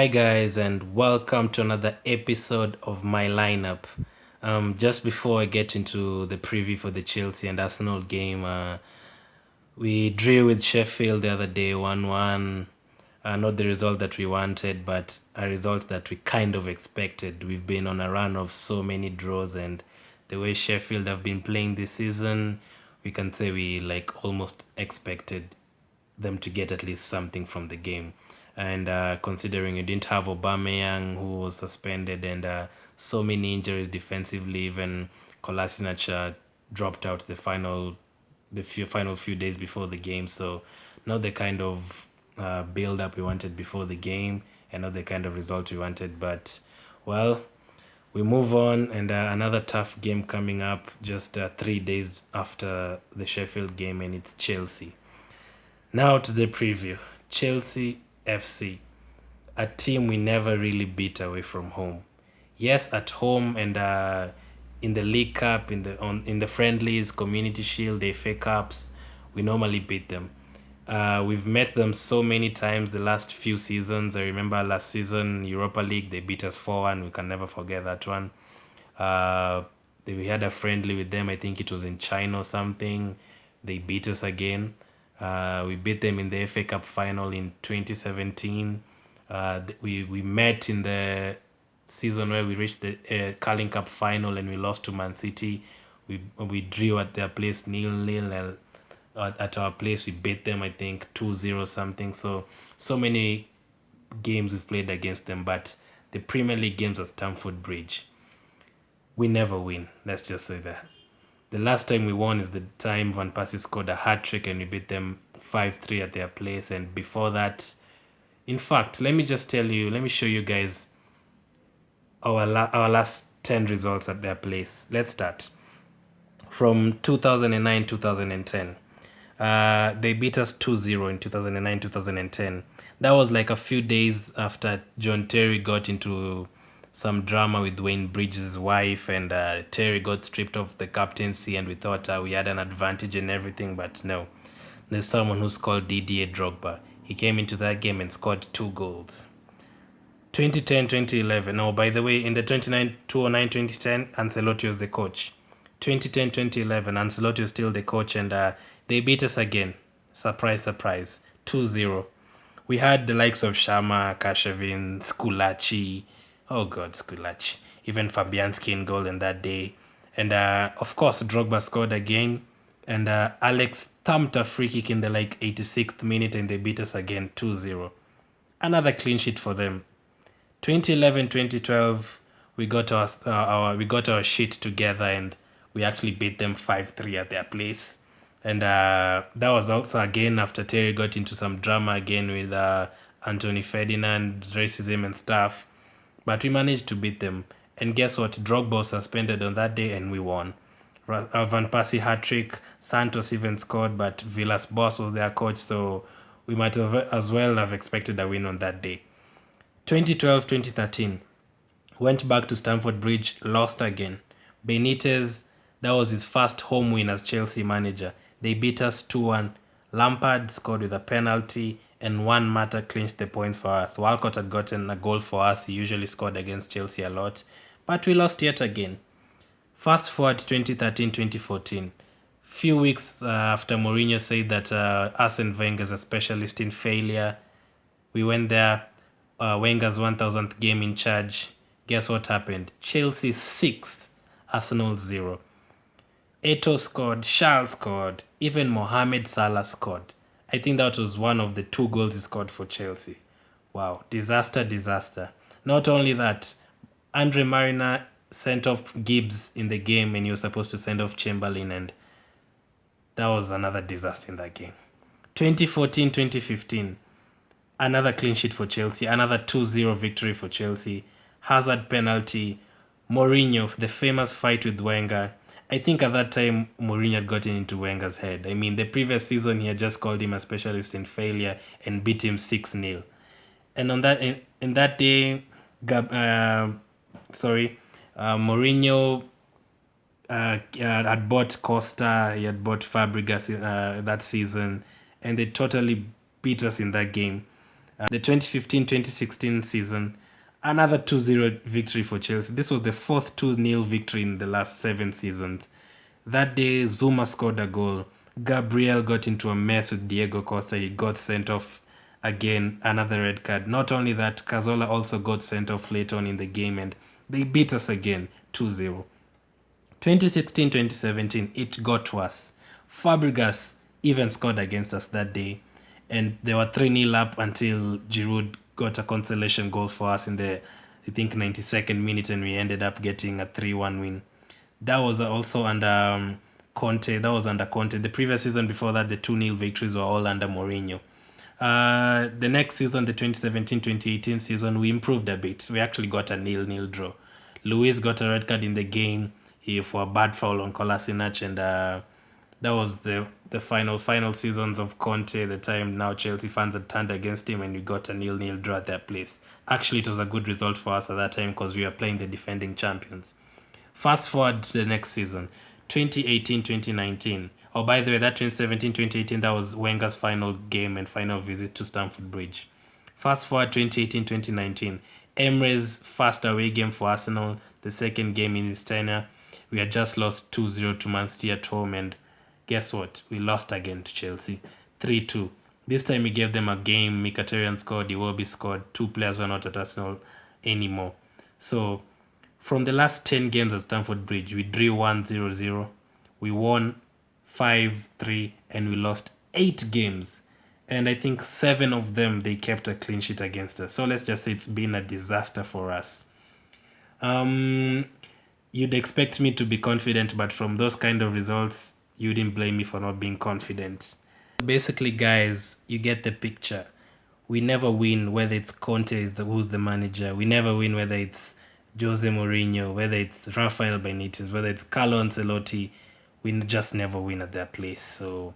Hi, guys, and welcome to another episode of my lineup. Just before I get into the preview for the Chelsea and Arsenal game, we drew with Sheffield the other day 1-1. Not the result that we wanted, but a result that we kind of expected. We've been on a run of so many draws, and the way Sheffield have been playing this season, we can say we almost expected them to get at least something from the game. And considering you didn't have Aubameyang, who was suspended, and so many injuries defensively, even Kolasinac dropped out the final few days before the game. So not the kind of build up we wanted before the game, and not the kind of result we wanted. But well, we move on, and another tough game coming up just 3 days after the Sheffield game, and it's Chelsea. Now to the preview. Chelsea FC, a team we never really beat away from home. Yes, at home and in the League Cup, in the friendlies, Community Shield, the FA Cups, we normally beat them. We've met them so many times the last few seasons. I remember last season, Europa League, they beat us 4-1. We can never forget that one. We had a friendly with them. I think it was in China or something. They beat us again. We beat them in the FA Cup final in 2017. We met in the season where we reached the Carling Cup final and we lost to Man City. We drew at their place 0-0, and at our place we beat them, I think 2-0 something. So many games we've played against them, but the Premier League games at Stamford Bridge, we never win. Let's just say that. The last time we won is the time Van Persie scored a hat-trick and we beat them 5-3 at their place. And before that, in fact, let me show you guys our last 10 results at their place. Let's start. From 2009-2010. They beat us 2-0 in 2009-2010. That was like a few days after John Terry got into some drama with Wayne Bridges' wife, and Terry got stripped of the captaincy, and we thought we had an advantage and everything, but no. There's someone who's called Didier Drogba. He came into that game and scored 2 goals. 2010-2011. Oh, by the way, in the 2009-2010, Ancelotti was the coach. 2010-2011, Ancelotti was still the coach, and they beat us again. Surprise, surprise. 2-0. We had the likes of Shama, Kashevin, Sculacci. Oh God, Sculacci. Even Fabianski in goal in that day. And of course, Drogba scored again. And Alex thumped a free kick in the 86th minute, and they beat us again 2-0. Another clean sheet for them. 2011-2012, we got our shit together, and we actually beat them 5-3 at their place. And that was also again after Terry got into some drama again with Anthony Ferdinand, racism and stuff. But we managed to beat them. And guess what? Drogba was suspended on that day and we won. Van Persie hat-trick, Santos even scored, but Villas-Boas was their coach, so we might have as well have expected a win on that day. 2012-2013, went back to Stamford Bridge, lost again. Benitez, that was his first home win as Chelsea manager. They beat us 2-1. Lampard scored with a penalty, and Juan Mata clinched the points for us. Walcott had gotten a goal for us. He usually scored against Chelsea a lot. But we lost yet again. Fast forward 2013-2014. Few weeks after Mourinho said that Arsene Wenger is a specialist in failure, we went there. Wenger's 1000th game in charge. Guess what happened? Chelsea 6, Arsenal 0. Eto'o scored, Charles scored, even Mohamed Salah scored. I think that was one of the 2 goals he scored for Chelsea. Wow, disaster, disaster. Not only that, Andre Marina sent off Gibbs in the game, and he was supposed to send off Chamberlain, and that was another disaster in that game. 2014-2015, another clean sheet for Chelsea, another 2-0 victory for Chelsea. Hazard penalty, Mourinho, the famous fight with Wenger. I think at that time, Mourinho had gotten into Wenger's head. I mean, the previous season, he had just called him a specialist in failure and beat him 6-0. And on that, in that day, Mourinho had bought Costa, he had bought Fabregas that season, and they totally beat us in that game. The 2015-2016 season, another 2-0 victory for Chelsea. This was the fourth 2-0 victory in the last 7 seasons. That day, Zuma scored a goal. Gabriel got into a mess with Diego Costa. He got sent off again, another red card. Not only that, Cazorla also got sent off late on in the game, and they beat us again 2-0. 2016-2017, it got worse. Fabregas even scored against us that day, and they were 3-0 up until Giroud got a consolation goal for us in the, I think, 92nd minute, and we ended up getting a 3-1 win. That was also under Conte. That was under Conte. The previous season before that, the 2-0 victories were all under Mourinho. The next season, the 2017-2018 season, we improved a bit. We actually got a 0-0 draw. Luis got a red card in the game for a bad foul on Kolasinac, and that was the final seasons of Conte. The time now Chelsea fans had turned against him, and we got a 0-0 draw at that place. Actually, it was a good result for us at that time because we were playing the defending champions. Fast forward to the next season, 2018-2019. Oh, by the way, that 2017-2018, that was Wenger's final game and final visit to Stamford Bridge. Fast forward 2018-2019. Emre's first away game for Arsenal, the second game in his tenure. We had just lost 2-0 to Man City at home, and guess what? We lost again to Chelsea, 3-2. This time we gave them a game. Mkhitaryan scored, Iwobi scored. 2 players were not at Arsenal anymore. So from the last 10 games at Stamford Bridge, we drew 1-0-0. We won 5-3, and we lost 8 games. And I think 7 of them, they kept a clean sheet against us. So let's just say it's been a disaster for us. You'd expect me to be confident, but from those kind of results, you didn't blame me for not being confident. Basically, guys, you get the picture. We never win, whether it's Conte who's the manager. We never win, whether it's Jose Mourinho, whether it's Rafael Benitez, whether it's Carlo Ancelotti. We just never win at their place. So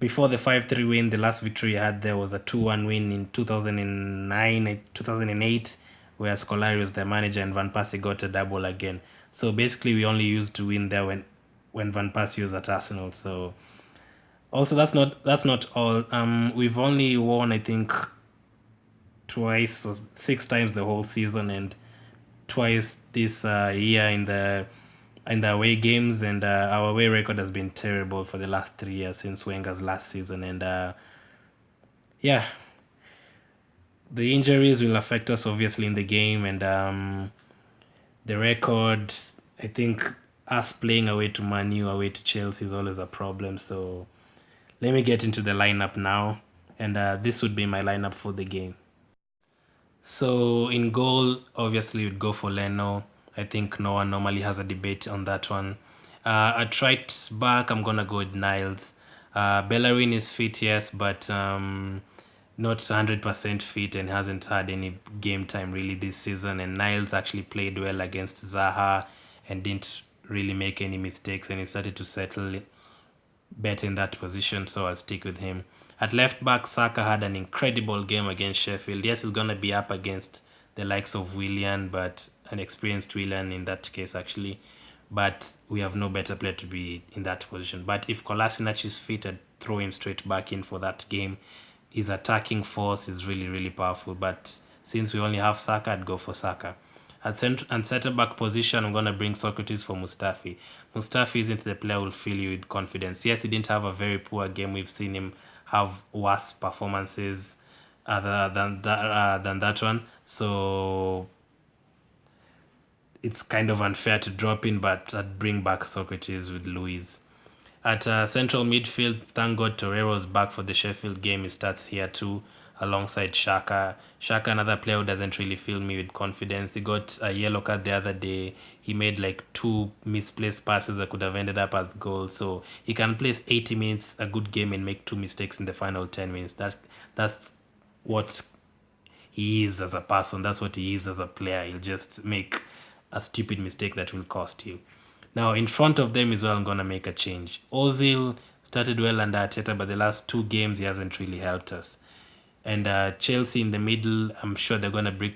before the 5-3 win, the last victory I had there was a 2-1 win in 2009, 2008, where Scolari was the manager and Van Persie got a double again. So basically, we only used to win there when Van Persie was at Arsenal. So also that's not all. We've only won, I think, twice or 6 times the whole season, and twice this year in the away games, and our away record has been terrible for the last 3 years since Wenger's last season. And yeah, the injuries will affect us obviously in the game, and the record, I think us playing away to Man U, away to Chelsea is always a problem. So let me get into the lineup now, and this would be my lineup for the game. So in goal, obviously we'd go for Leno. I think no one normally has a debate on that one. At right back, I'm gonna go with Niles. Bellerin is fit, yes, but not 100% fit and hasn't had any game time really this season. And Niles actually played well against Zaha and didn't really make any mistakes, and he started to settle better in that position, so I'll stick with him. At left back, Saka had an incredible game against Sheffield. Yes, he's going to be up against the likes of Willian, but an experienced Willian in that case actually. But we have no better player to be in that position. But if Kolasinac is fit, I'd throw him straight back in for that game. His attacking force is really, really powerful. But since we only have Saka, I'd go for Saka. At centre back position, I'm going to bring Socrates for Mustafi. Mustafi isn't the player who will fill you with confidence. Yes, he didn't have a very poor game. We've seen him have worse performances than that one. So it's kind of unfair to drop in, but I'd bring back Socrates with Luis. At central midfield, thank God Torreira's back for the Sheffield game. He starts here too, alongside Xhaka. Xhaka, another player who doesn't really fill me with confidence. He got a yellow card the other day. He made like 2 misplaced passes that could have ended up as goals. So he can play 80 minutes, a good game, and make 2 mistakes in the final 10 minutes. That's what he is as a person. That's what he is as a player. He'll just make a stupid mistake that will cost you. Now, in front of them as well, I'm going to make a change. Ozil started well under Arteta, but the last 2 games, he hasn't really helped us. And Chelsea in the middle, I'm sure they're going to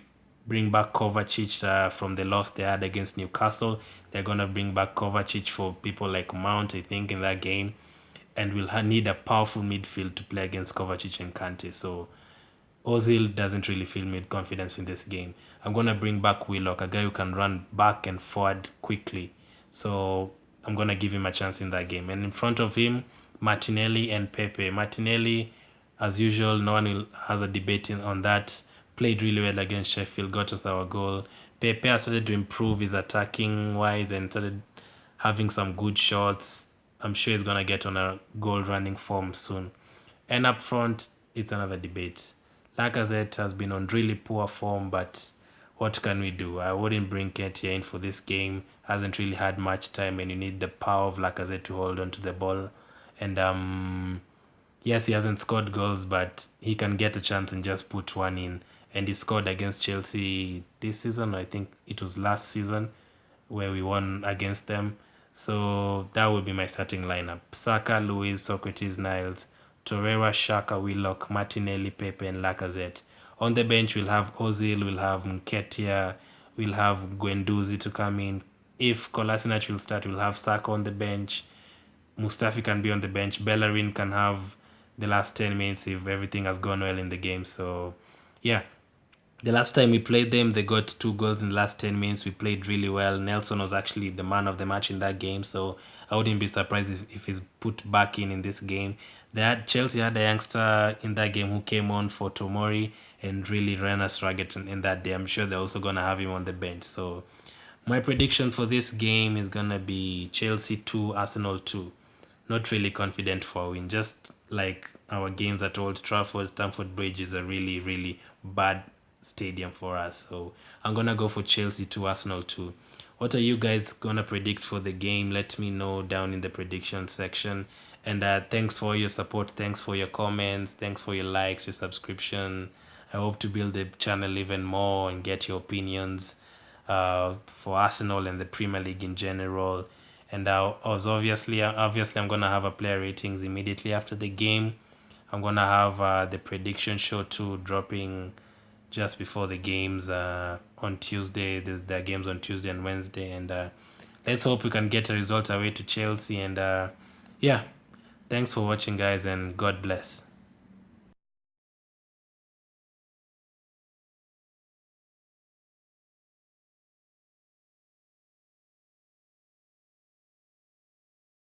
bring back Kovacic from the loss they had against Newcastle. They're going to bring back Kovacic for people like Mount, I think, in that game. And we'll need a powerful midfield to play against Kovacic and Kante. So Ozil doesn't really fill me with confidence in this game. I'm gonna bring back Willock, a guy who can run back and forward quickly. So I'm gonna give him a chance in that game. And in front of him, Martinelli and Pepe. Martinelli, as usual, no one has a debate on that. Played really well against Sheffield, got us our goal. Pepe has started to improve his attacking wise and started having some good shots. I'm sure he's gonna get on a goal running form soon. And up front, it's another debate. Lacazette has been on really poor form, but what can we do? I wouldn't bring Ketia in for this game. Hasn't really had much time, and you need the power of Lacazette to hold on to the ball. And yes, he hasn't scored goals, but he can get a chance and just put one in. And he scored against Chelsea this season. I think it was last season where we won against them. So that would be my starting lineup: Saka, Luis, Socrates, Niles, Torreira, Shaka, Willock, Martinelli, Pepe, and Lacazette. On the bench, we'll have Ozil, we'll have Nketiah, we'll have Guendouzi to come in. If Kolasinac will start, we'll have Saka on the bench. Mustafi can be on the bench. Bellerin can have the last 10 minutes if everything has gone well in the game. So, yeah, the last time we played them, they got 2 goals in the last 10 minutes. We played really well. Nelson was actually the man of the match in that game, so I wouldn't be surprised if he's put back in this game. Chelsea had a youngster in that game who came on for Tomori and really ran us ragged in that day. I'm sure they're also going to have him on the bench. So my prediction for this game is going to be Chelsea 2, Arsenal 2. Not really confident for a win. Just like our games at Old Trafford, Stamford Bridge is a really, really bad stadium for us. So I'm gonna go for Chelsea 2, Arsenal 2. What are you guys gonna predict for the game? Let me know down in the prediction section. And thanks for your support. Thanks for your comments. Thanks for your likes, your subscription. I hope to build the channel even more and get your opinions for Arsenal and the Premier League in general. And as obviously, I'm gonna have a player ratings immediately after the game. I'm gonna have the prediction show too dropping just before the games on Tuesday. The games on Tuesday and Wednesday, and let's hope we can get a result away to Chelsea. And yeah, thanks for watching, guys, and God bless.